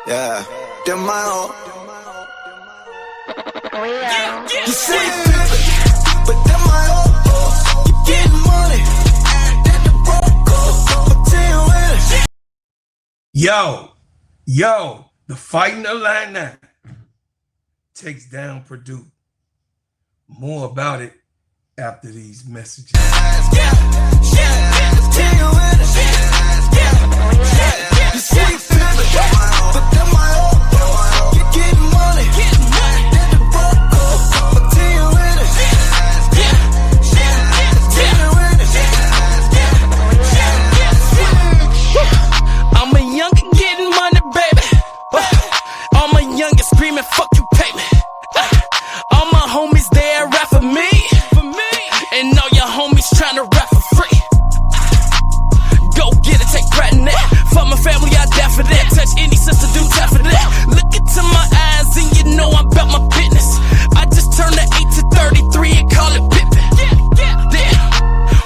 Yeah, them my own. You say you flip but them my own. You getting money, that the broke up. Tell you Yo, the Fighting Illini takes down Purdue. More about it after these messages. I'm a youngin' getting money, baby. All my youngins screaming, fuck you, pay me. All my homies there rap for me. And all your homies tryna rap for free. Go get it, take pride in that. For my family, I die for that. Touch any sister, do time for that. Look into my eyes and you know I'm about my business. I just turned the 8 to 33 and call it pippin'. Damn,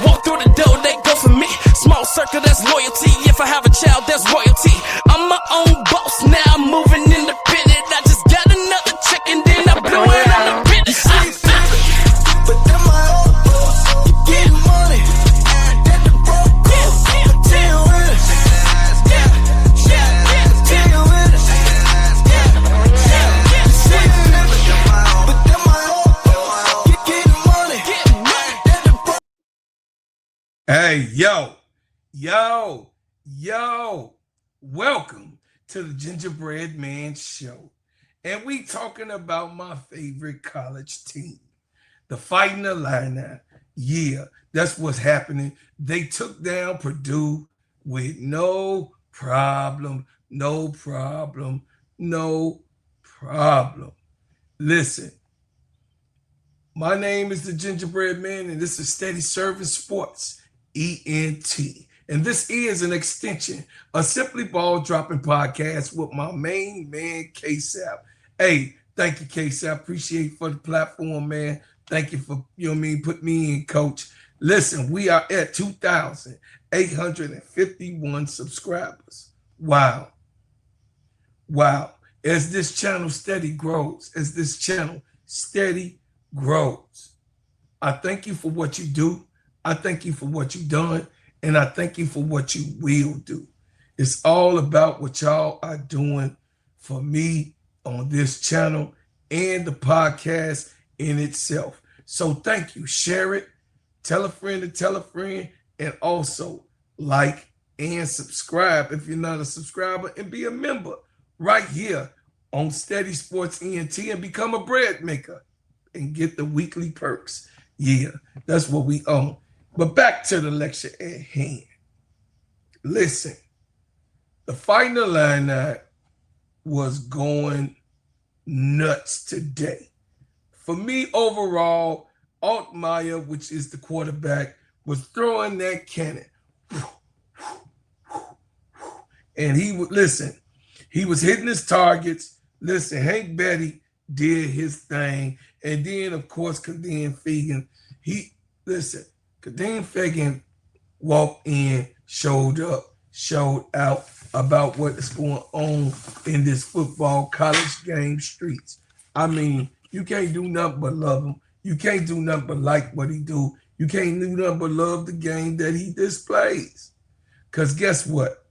walk through the door, they go for me. Small circle, that's loyalty. If I have a child, that's royalty. I'm my own boss, now I'm moving independent. I just got another check and then I blew it on the business. but them my own. You getting money, that the broke up. Tell Hey, yo, welcome to the Gingerbread Man Show. And we talking about my favorite college team, the Fighting Illini. Yeah, that's what's happening. They took down Purdue with no problem. Listen, my name is the Gingerbread Man, and this is STEADYSERV Sports, ENT. And this is an extension of Simply Ball Dropping Podcast with my main man, KEYSHA. Hey, thank you, KEYSHA. Appreciate for the platform, man. Thank you for, put me in, coach. Listen, we are at 2,851 subscribers. Wow. As this channel steady grows, I thank you for what you do. I thank you for what you've done. And I thank you for what you will do. It's all about what y'all are doing for me on this channel and the podcast in itself. So thank you. Share it. Tell a friend to tell a friend. And also like and subscribe if you're not a subscriber, and be a member right here on Steady Sports ENT and become a bread maker and get the weekly perks. Yeah, that's what we own. But back to the lecture at hand. Listen, the Fighting Illini was going nuts today. For me, overall, Altmaier, which is the quarterback, was throwing that cannon. And he was hitting his targets. Listen, Hank Betty did his thing. And then, of course, Kadeem Feagin walked in, showed out about what is going on in this football college game streets. I mean, you can't do nothing but love him. You can't do nothing but like what he do. You can't do nothing but love the game that he displays. Because guess what?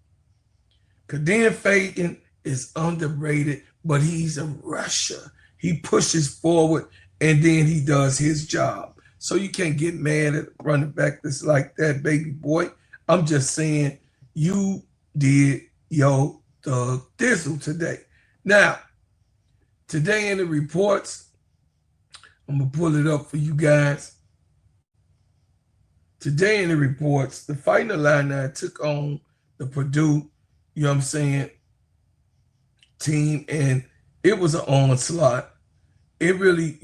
Kadeem Feagin is underrated, but he's a rusher. He pushes forward, and then he does his job. So you can't get mad at a running back that's like that, baby boy. I'm just saying you did your thug thizzle today. Now, today in the reports, I'm going to pull it up for you guys. Today in the reports, the Fighting Illini took on the Purdue, team, and it was an onslaught. It really,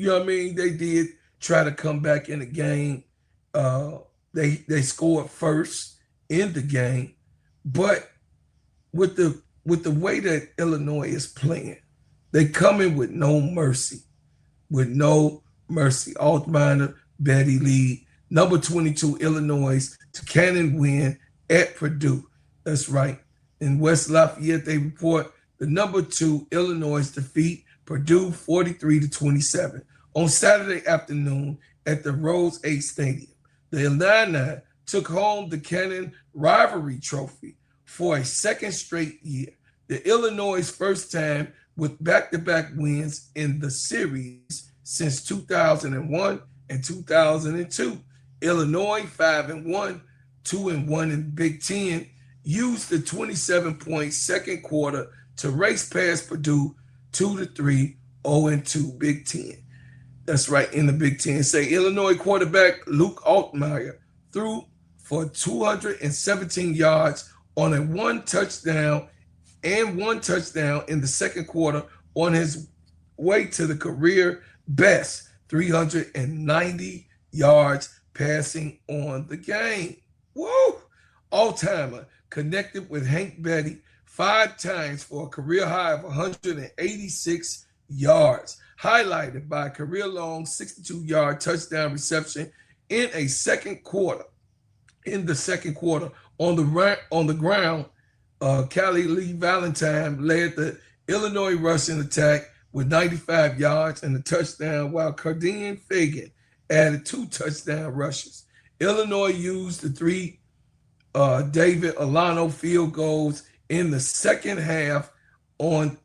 they did try to come back in the game. They scored first in the game, but with the way that Illinois is playing, they come in with no mercy. Altmaier, Betty lead, number 22 Illinois to Cannon win at Purdue. That's right. In West Lafayette, they report the #2 Illinois defeat Purdue 43-27 on Saturday afternoon at the Rose 8 Stadium. The Illini took home the Cannon Rivalry Trophy for a second straight year, the Illinois' first time with back-to-back wins in the series since 2001 and 2002. Illinois 5-1, 2-1 in Big Ten, used the 27-point second quarter to race past Purdue 2-3, 0-2 Big Ten. That's right, in the Big Ten. Say Illinois quarterback Luke Altmaier threw for 217 yards on a one touchdown in the second quarter on his way to the career best 390 yards passing on the game. Woo! All-timer connected with Hank Betty 5 times for a career high of 186 yards, highlighted by a career-long 62-yard touchdown reception in the second quarter on the ground. Callie Lee Valentine led the Illinois rushing attack with 95 yards and a touchdown, while Cardian Fagan added 2 touchdown rushes. Illinois used the 3 David Alano field goals in the second half on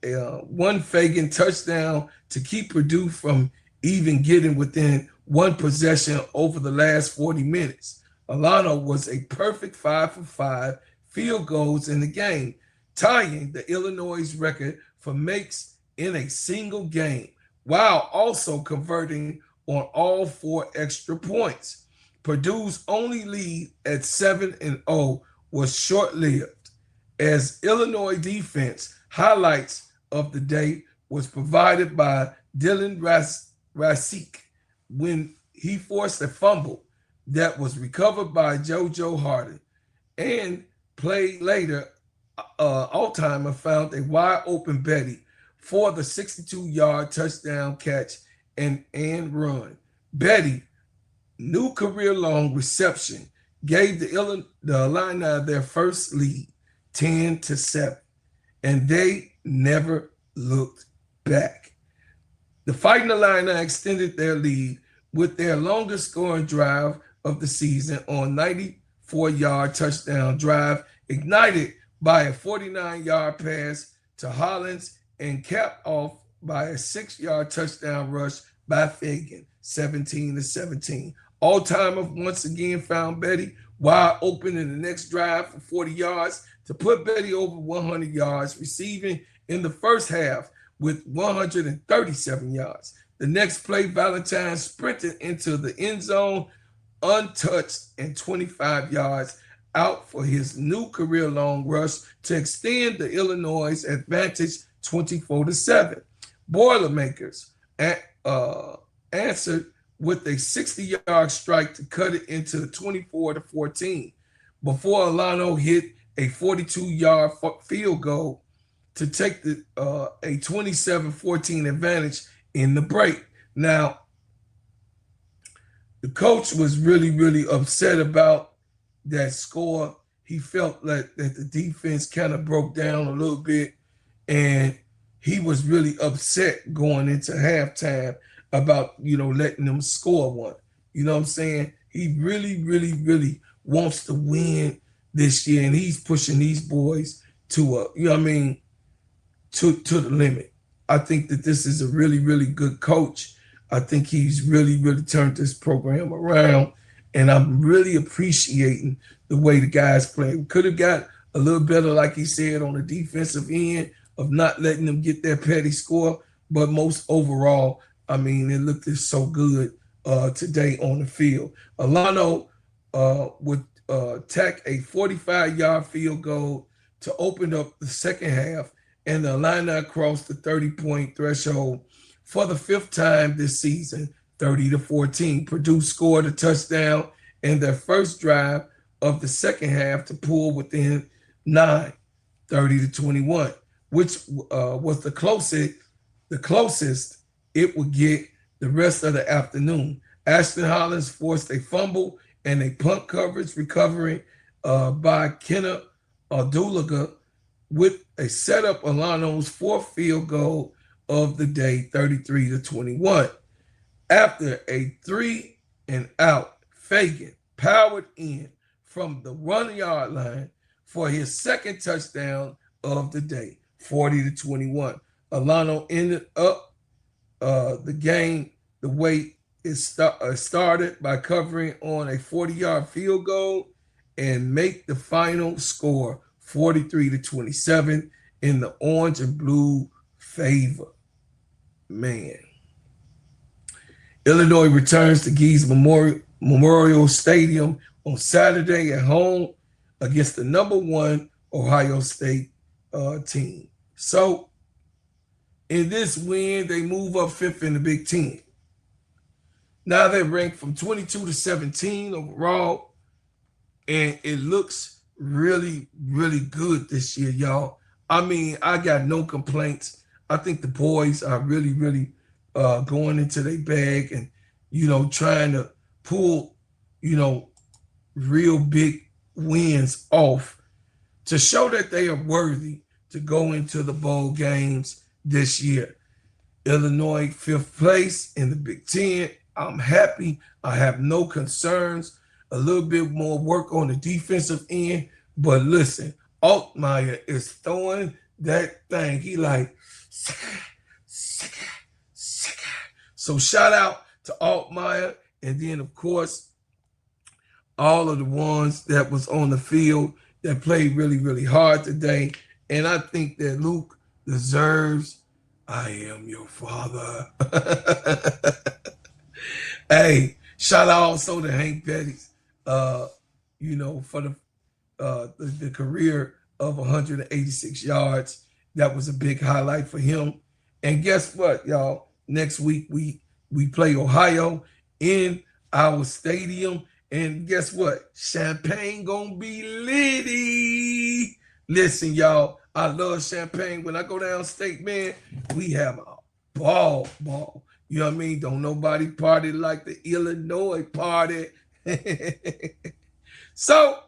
one Fagan touchdown to keep Purdue from even getting within one possession over the last 40 minutes. Alano was a perfect 5 for 5 field goals in the game, tying the Illinois record for makes in a single game, while also converting on all 4 extra points. Purdue's only lead at 7-0 was short-lived, as Illinois defense highlights of the day was provided by Dylan Rasik when he forced a fumble that was recovered by JoJo Harden, and play later, Altimer found a wide-open Betty for the 62-yard touchdown catch and run. Betty, new career-long reception, gave the Illini their first lead, 10-7, and they never looked back. The Fighting Illini extended their lead with their longest scoring drive of the season on 94-yard touchdown drive, ignited by a 49-yard pass to Hollins and capped off by a 6-yard touchdown rush by Fagan, 17-17. All-timer once again found Betty wide open in the next drive for 40 yards to put Betty over 100 yards, receiving in the first half with 137 yards. The next play, Valentine sprinted into the end zone untouched and 25 yards out for his new career-long rush to extend the Illinois' advantage 24-7. Boilermakers answered with a 60-yard strike to cut it into 24-14 before Alano hit a 42-yard field goal to take a 27-14 advantage in the break. Now, the coach was really upset about that score. He felt that the defense kind of broke down a little bit, and he was really upset going into halftime about, letting them score one. You know what I'm saying? He really wants to win this year, and he's pushing these boys to to the limit. I think that this is a really good coach. I think he's really turned this program around, and I'm really appreciating the way the guys play. We could have got a little better, like he said, on the defensive end of not letting them get their petty score, but most overall, it looked so good today on the field. Alano would tack a 45-yard field goal to open up the second half, and the Illini crossed the 30-point threshold for the 5th time this season, 30-14. Purdue scored a touchdown in their first drive of the second half to pull within 9, 30-21, which was the closest it would get the rest of the afternoon. Ashton Hollins forced a fumble and a punt coverage, recovering by Kenna Adulaga with a setup Alano's fourth field goal of the day, 33-21. After a 3-and-out, Fagan powered in from the 1-yard line for his second touchdown of the day, 40-21. Alano ended up the game the way it started by covering on a 40-yard field goal and make the final score 43-27 in the orange and blue favor. Man. Illinois returns to KEYSHA Memorial Stadium on Saturday at home against the #1 Ohio State team. So, in this win, they move up 5th in the Big Ten. Now they're ranked from 22-17 overall, and it looks really, really good this year, y'all. I mean, I got no complaints. I think the boys are really, really going into their bag and, trying to pull, real big wins off to show that they are worthy to go into the bowl games this year. Illinois 5th place in the Big Ten. I'm happy. I have no concerns. A little bit more work on the defensive end. But listen, Altmaier is throwing that thing. He like, so shout out to Altmaier. And then, of course, all of the ones that was on the field that played really, really hard today. And I think that Luke deserves, I am your father. Hey, shout out also to Hank Pettis, for the career of 186 yards. That was a big highlight for him. And guess what, y'all? Next week we play Ohio in our stadium. And guess what? Champagne gonna be litty. Listen, y'all, I love Champagne. When I go downstate, man, we have a ball. You know what I mean? Don't nobody party like the Illinois party. So,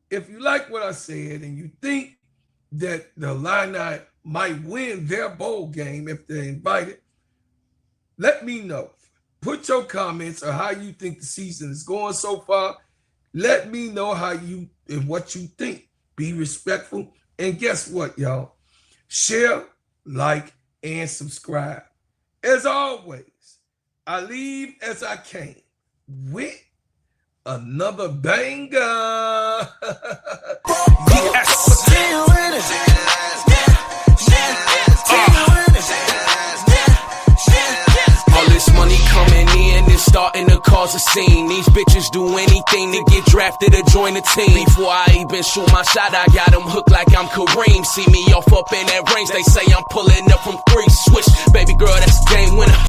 if you like what I said and you think that the Illini might win their bowl game if they're invited, let me know. Put your comments on how you think the season is going so far. Let me know how you and what you think. Be respectful. And guess what, y'all? Share, like, and subscribe. As always, I leave as I came with another banger. Yes. All this money coming in is starting to cause a scene. These bitches do anything to get drafted or join the team. Before I even shoot my shot, I got them hooked like I'm Kareem. See me off up in that range, they say I'm pulling up from 3. Switch, baby girl, that's game winner.